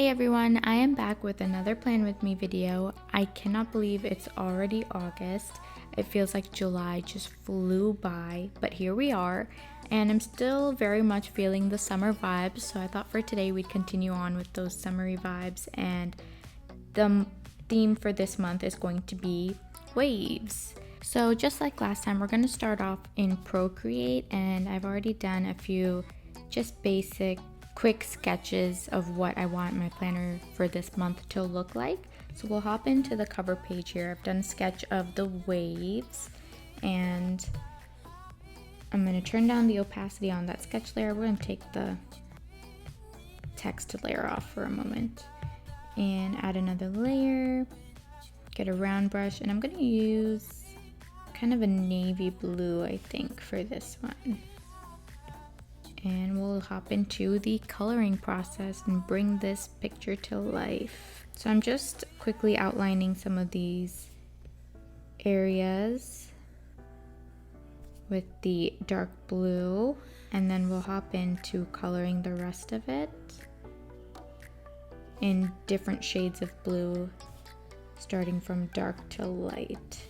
Hey everyone, I am back with another Plan With Me video. I cannot believe it's already August. It feels like July just flew by, but here we are, and I'm still very much feeling the summer vibes, so I thought for today we'd continue on with those summery vibes, and the theme for this month is going to be waves. So just like last time, we're going to start off in Procreate, and I've already done a few just basic quick sketches of what I want my planner for this month to look like. So we'll hop into the cover page here. I've done a sketch of the waves, and I'm going to turn down the opacity on that sketch layer. We're going to take the text layer off for a moment and add another layer, get a round brush, and I'm going to use kind of a navy blue, I think, for this one. And we'll hop into the coloring process and bring this picture to life. So I'm just quickly outlining some of these areas with the dark blue, and then we'll hop into coloring the rest of it in different shades of blue, starting from dark to light.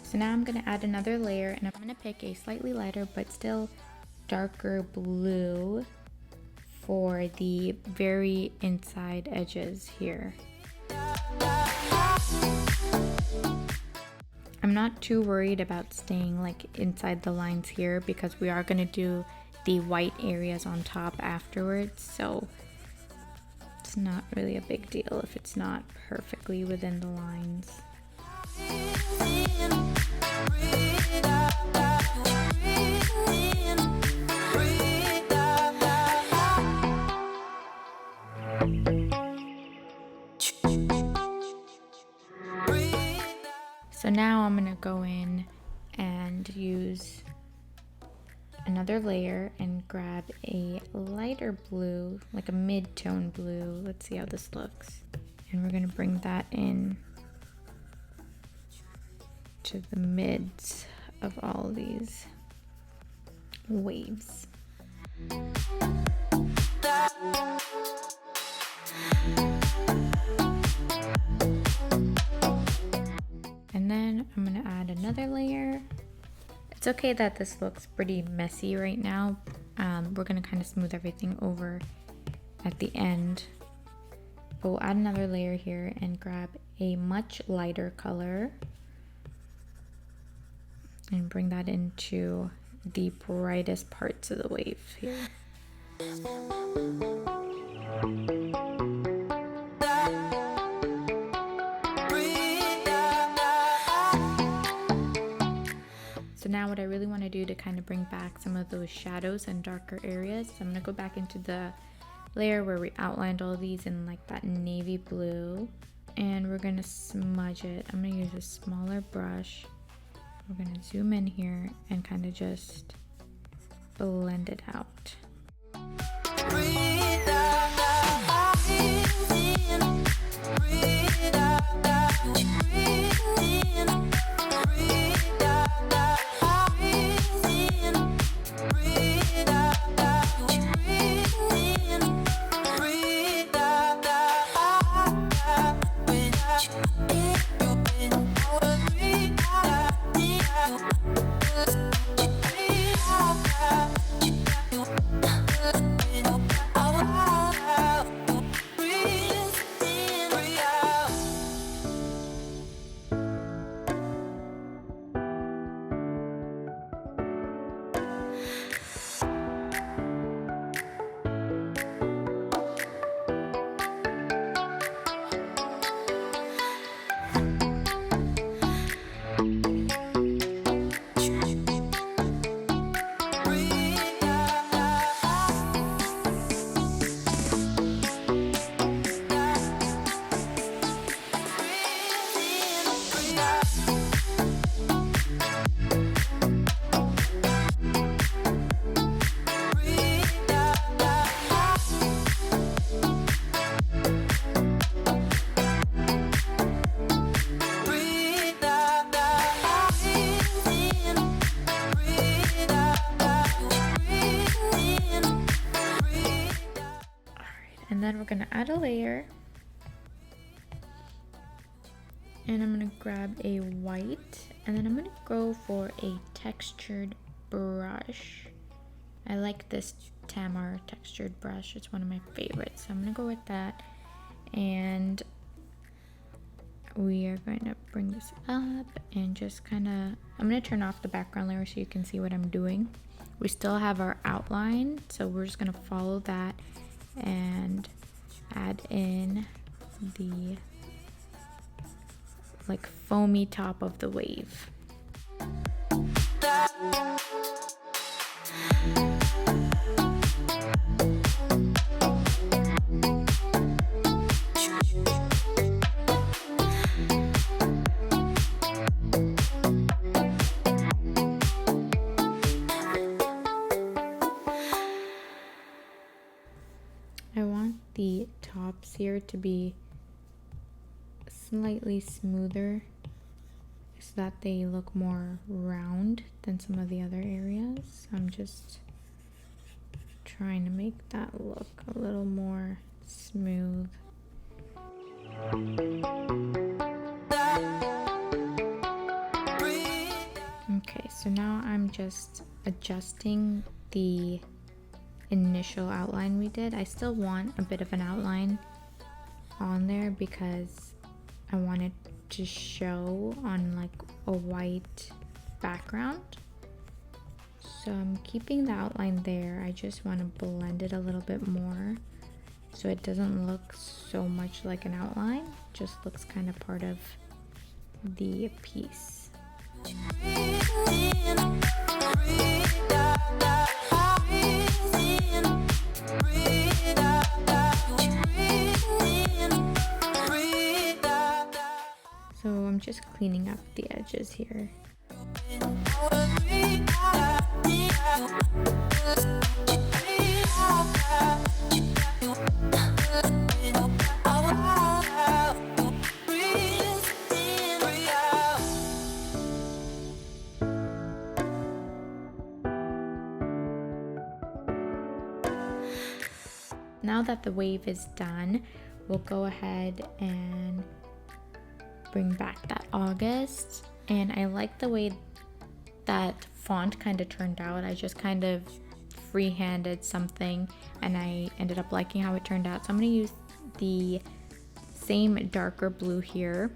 So now I'm going to add another layer, and I'm going to pick a slightly lighter but still darker blue for the very inside edges here. I'm not too worried about staying like inside the lines here because we are going to do the white areas on top afterwards, so it's not really a big deal if it's not perfectly within the lines. So now I'm going to go in and use another layer and grab a lighter blue, like a mid-tone blue. Let's see how this looks. And we're going to bring that in to the mids of all these waves. And then I'm going to add another layer. It's okay that this looks pretty messy right now. We're going to kind of smooth everything over at the end. But we'll add another layer here and grab a much lighter color and bring that into the brightest parts of the wave here. So now what I really want to do to kind of bring back some of those shadows and darker areas, so I'm going to go back into the layer where we outlined all these in like that navy blue, and we're going to smudge it. I'm going to use a smaller brush. We're going to zoom in here and kind of just blend it out. gonna add a layer. And I'm gonna grab a white, and then I'm gonna go for a textured brush. I like this Tamar textured brush, it's one of my favorites. So I'm gonna go with that. And we are going to bring this up and just kind of, I'm going to turn off the background layer so you can see what I'm doing. We still have our outline, so we're just going to follow that and add in the like foamy top of the wave. I want the tops here to be slightly smoother so that they look more round than some of the other areas. I'm just trying to make that look a little more smooth. Okay, so now I'm just adjusting the initial outline we did. I still want a bit of an outline on there because I want it to show on like a white background. So I'm keeping the outline there. I just want to blend it a little bit more so it doesn't look so much like an outline, just looks kind of part of the piece. So I'm just cleaning up the edges here. Now that the wave is done, we'll go ahead and bring back that August. And I like the way that font kind of turned out. I just kind of free-handed something and I ended up liking how it turned out. So I'm going to use the same darker blue here.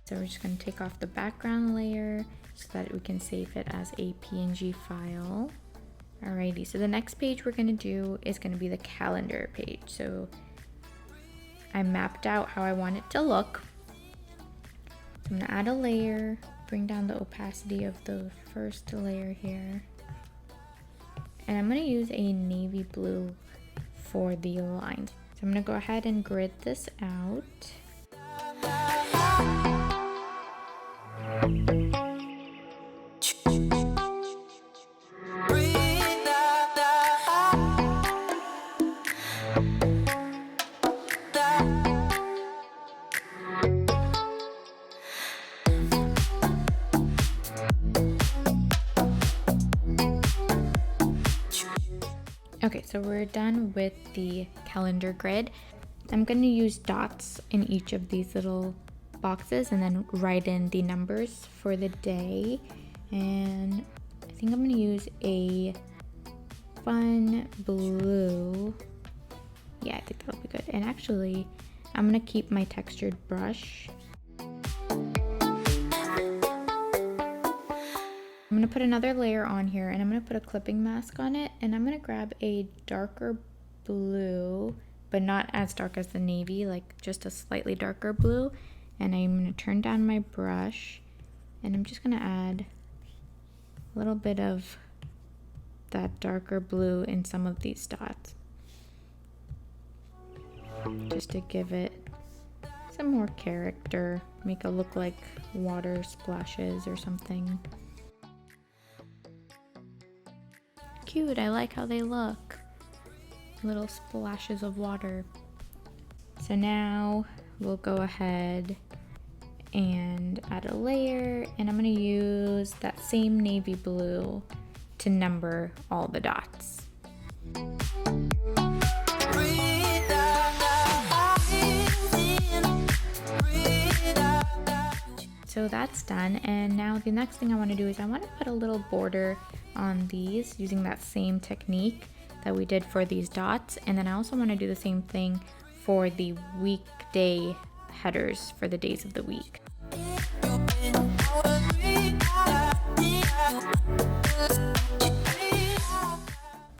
So we're just going to take off the background layer so that we can save it as a PNG file. Alrighty, so the next page we're going to do is going to be the calendar page. So I mapped out how I want it to look. So I'm going to add a layer, bring down the opacity of the first layer here. And I'm going to use a navy blue for the lines. So I'm going to go ahead and grid this out. Okay, so we're done with the calendar grid. I'm going to use dots in each of these little boxes and then write in the numbers for the day. And I think I'm going to use a fun blue. Yeah, I think that'll be good. And actually, I'm going to keep my textured brush. I'm going to put another layer on here and I'm going to put a clipping mask on it, and I'm going to grab a darker blue, but not as dark as the navy, like just a slightly darker blue, and I'm going to turn down my brush and I'm just going to add a little bit of that darker blue in some of these dots just to give it some more character, make it look like water splashes or something. Cute, I like how they look. Little splashes of water. So now we'll go ahead and add a layer, and I'm going to use that same navy blue to number all the dots. So that's done, and now the next thing I want to do is I want to put a little border on these using that same technique that we did for these dots, and then I also want to do the same thing for the weekday headers for the days of the week.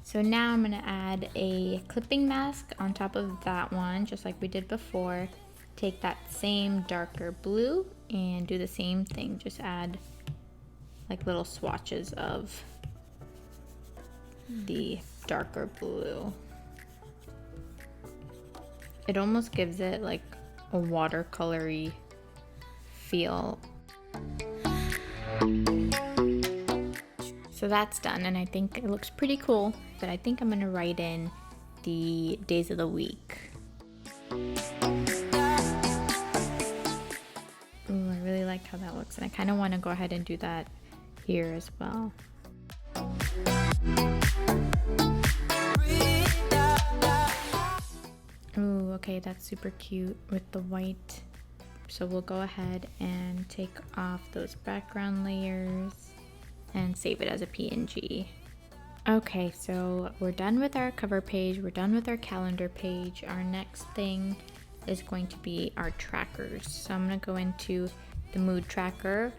So now I'm going to add a clipping mask on top of that one, just like we did before. Take that same darker blue and do the same thing. Just add like little swatches of the darker blue. It almost gives it like a watercolory feel. So that's done, and I think it looks pretty cool, but I think I'm gonna write in the days of the week. Ooh, I really like how that looks, and I kind of want to go ahead and do that here as well. Ooh, okay, that's super cute with the white. So we'll go ahead and take off those background layers and save it as a PNG. Okay, so we're done with our cover page, we're done with our calendar page. Our next thing is going to be our trackers. So I'm gonna go into the mood tracker.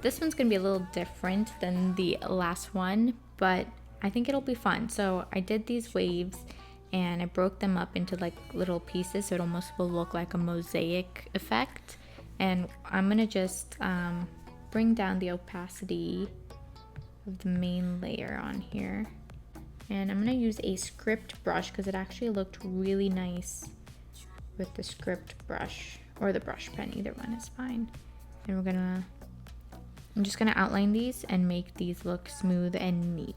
This one's gonna be a little different than the last one, but I think it'll be fun. So I did these waves and I broke them up into like little pieces so it almost will look like a mosaic effect. And I'm gonna just bring down the opacity of the main layer on here. And I'm gonna use a script brush because it actually looked really nice with the script brush or the brush pen, either one is fine. And I'm just gonna outline these and make these look smooth and neat.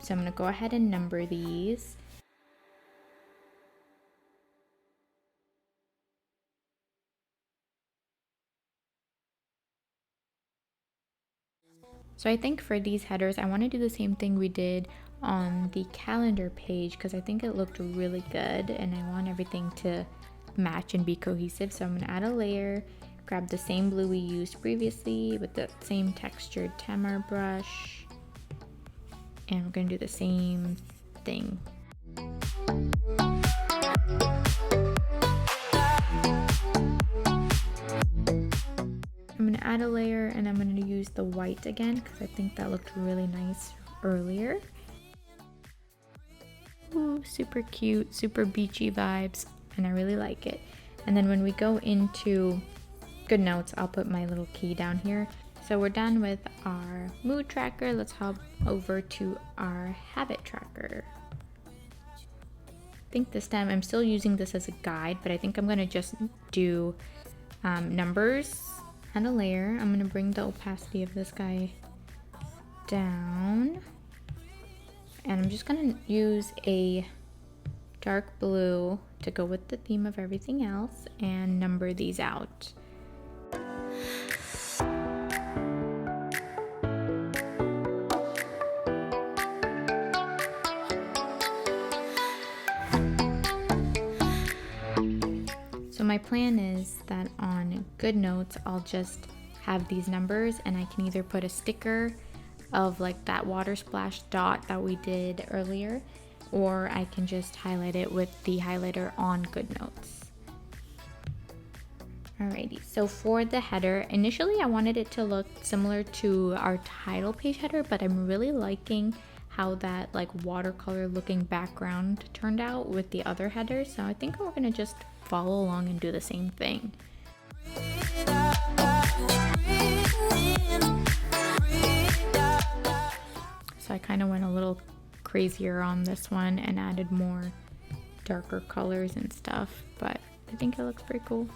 So I'm gonna go ahead and number these. So I think for these headers, I want to do the same thing we did on the calendar page because I think it looked really good and I want everything to match and be cohesive. So I'm going to add a layer, grab the same blue we used previously with the same textured Tamar brush, and we're going to do the same thing. I'm going to add a layer and I'm going to use the white again because I think that looked really nice earlier. Ooh, super cute, super beachy vibes, and I really like it. And then when we go into Goodnotes, I'll put my little key down here. So we're done with our mood tracker. Let's hop over to our habit tracker. I think this time I'm still using this as a guide, but I think I'm going to just do numbers. Add a layer. I'm going to bring the opacity of this guy down. And I'm just going to use a dark blue to go with the theme of everything else and number these out. So my plan is that on Goodnotes, I'll just have these numbers and I can either put a sticker of like that water splash dot that we did earlier, or I can just highlight it with the highlighter on Goodnotes. Alrighty, so for the header, initially I wanted it to look similar to our title page header, but I'm really liking how that like watercolor looking background turned out with the other headers. So I think we're gonna just follow along and do the same thing. So I kind of went a little crazier on this one and added more darker colors and stuff, but I think it looks pretty cool.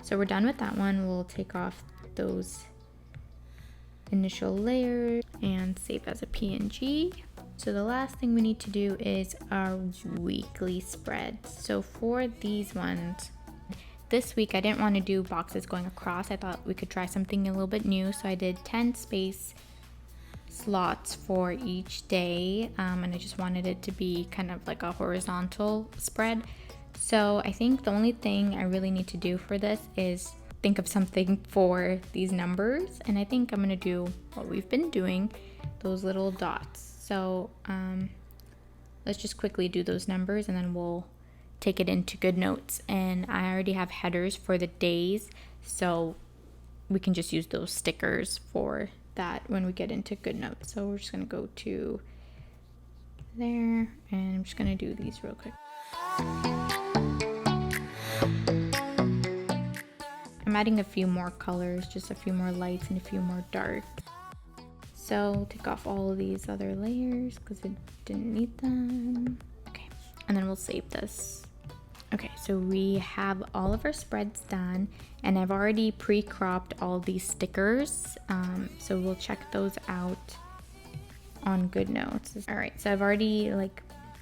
So we're done with that one. We'll take off those initial layers and save as a PNG. So the last thing we need to do is our weekly spreads. So for these ones, this week I didn't want to do boxes going across. I thought we could try something a little bit new. So I did 10 space slots for each day, and I just wanted it to be kind of like a horizontal spread. So I think the only thing I really need to do for this is think of something for these numbers, and I think I'm gonna do what we've been doing, those little dots. So let's just quickly do those numbers and then we'll take it into Goodnotes. And I already have headers for the days, so we can just use those stickers for that when we get into Goodnotes. So we're just gonna go to there, and I'm just gonna do these real quick. I'm adding a few more colors, just a few more lights and a few more dark. So take off all of these other layers because I didn't need them. Okay, and then we'll save this. Okay, so we have all of our spreads done, and I've already pre-cropped all these stickers, so we'll check those out on Goodnotes. All right, so I've already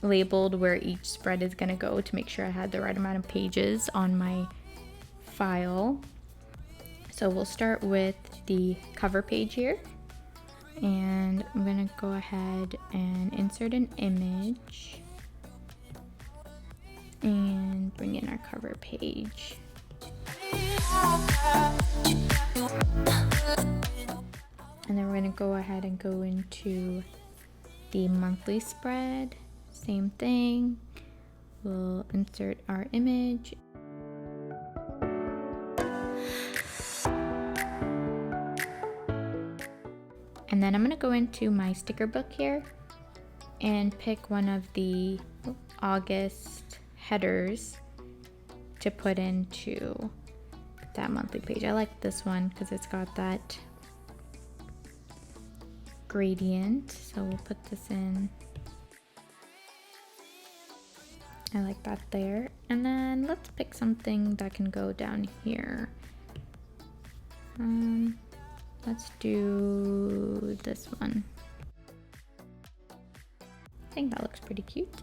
labeled where each spread is gonna go to make sure I had the right amount of pages on my file. So we'll start with the cover page here, and I'm gonna go ahead and insert an image and bring in our cover page. And then we're gonna go ahead and go into the monthly spread. Same thing. We'll insert our image. And then I'm gonna go into my sticker book here and pick one of the August headers to put into that monthly page. I like this one because it's got that gradient. So we'll put this in. I like that there. And then let's pick something that can go down here. Let's do this one. I think that looks pretty cute.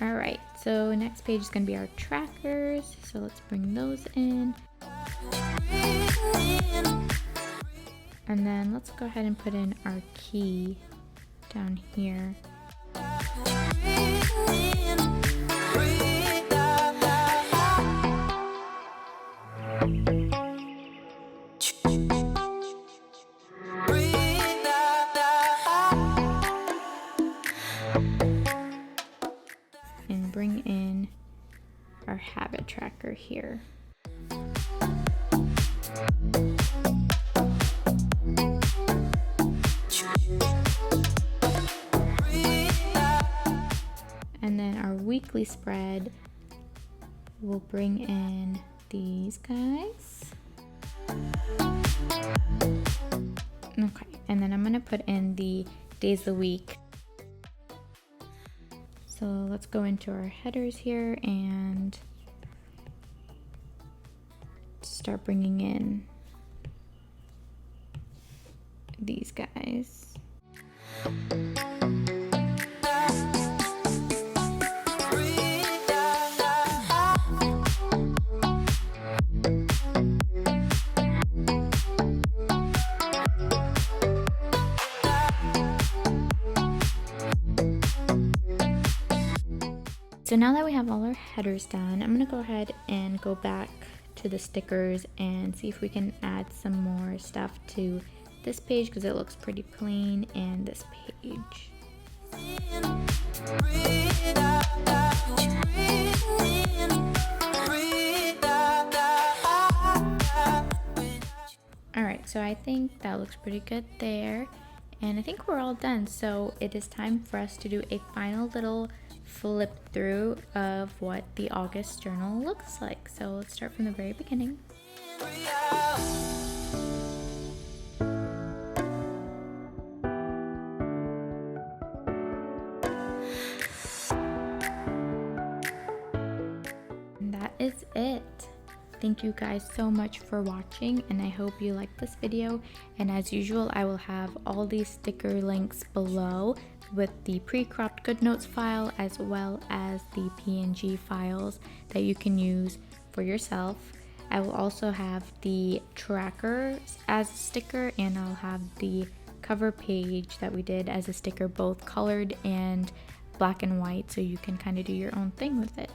All right, so next page is gonna be our trackers. So let's bring those in. And then let's go ahead and put in our key down here. And bring in our habit tracker here. And then our weekly spread, we'll bring in these guys. Okay, and then I'm gonna put in the days of the week. So let's go into our headers here and start bringing in these guys. So now that we have all our headers done, I'm gonna go ahead and go back to the stickers and see if we can add some more stuff to this page because it looks pretty plain, and this page. Alright, so I think that looks pretty good there, and I think we're all done. So it is time for us to do a final little flip through of what the August journal looks like. So let's start from the very beginning. is it. Thank you guys so much for watching, and I hope you liked this video. And as usual, I will have all these sticker links below with the pre-cropped Goodnotes file as well as the PNG files that you can use for yourself. I will also have the tracker as a sticker, and I'll have the cover page that we did as a sticker, both colored and black and white, so you can kind of do your own thing with it.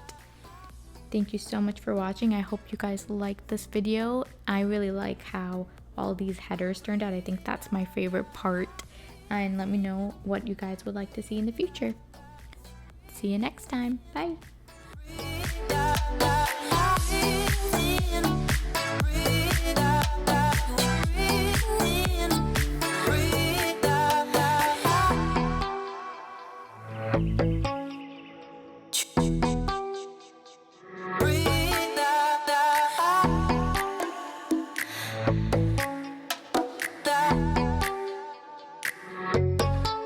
Thank you so much for watching. I hope you guys liked this video. I really like how all these headers turned out. I think that's my favorite part. And let me know what you guys would like to see in the future. See you next time. Bye. Thank you.